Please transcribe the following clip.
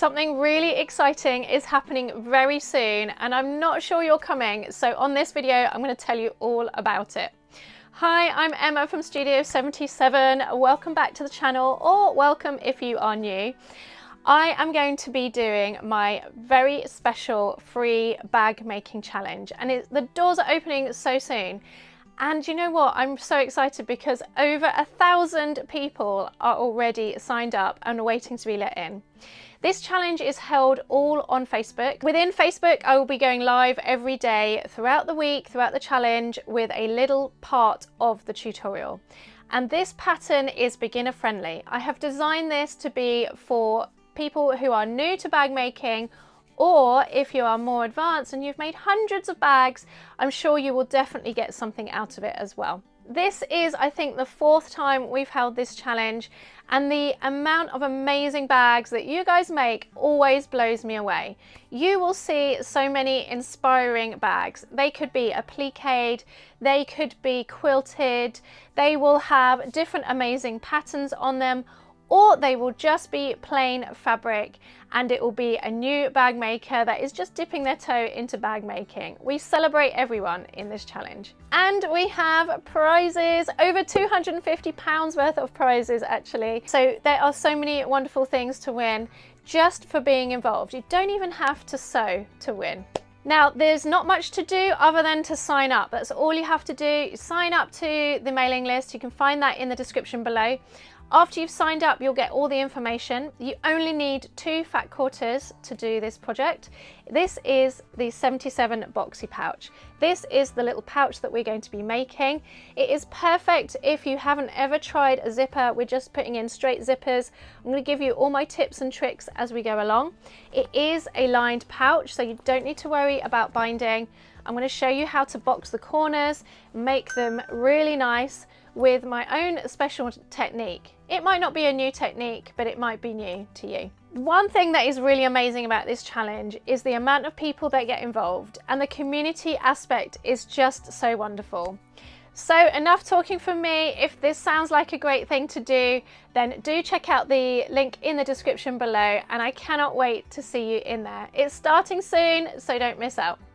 Something really exciting is happening very soon and I'm not sure you're coming, so on this video I'm going to tell you all about it. Hi, I'm Emma from Studio 77. Welcome back to the channel, or welcome if you are new. I am going to be doing my very special free bag making challenge, and the doors are opening so soon. And you know what? I'm so excited because over 1,000 people are already signed up and waiting to be let in. This challenge is held all on Facebook. Within Facebook, I will be going live every day throughout the week, throughout the challenge, with a little part of the tutorial. And this pattern is beginner friendly. I have designed this to be for people who are new to bag making, or if you are more advanced and you've made hundreds of bags, I'm sure you will definitely get something out of it as well. This is, I think, the 4th time we've held this challenge, and the amount of amazing bags that you guys make always blows me away. You will see so many inspiring bags. They could be appliqued, they could be quilted, they will have different amazing patterns on them, or they will just be plain fabric, and it will be a new bag maker that is just dipping their toe into bag making. We celebrate everyone in this challenge. And we have prizes, over £250 worth of prizes actually. So there are so many wonderful things to win just for being involved. You don't even have to sew to win. Now, there's not much to do other than to sign up. That's all you have to do. Sign up to the mailing list. You can find that in the description below. After you've signed up, you'll get all the information. You only need 2 fat quarters to do this project. This is the 77 boxy pouch. This is the little pouch that we're going to be making. It is perfect if you haven't ever tried a zipper. We're just putting in straight zippers. I'm going to give you all my tips and tricks as we go along. It is a lined pouch, so you don't need to worry about binding. I'm going to show you how to box the corners, make them really nice with my own special technique. It might not be a new technique, but it might be new to you. One thing that is really amazing about this challenge is the amount of people that get involved, and the community aspect is just so wonderful. So enough talking from me. If this sounds like a great thing to do, then do check out the link in the description below, and I cannot wait to see you in there. It's starting soon, so don't miss out.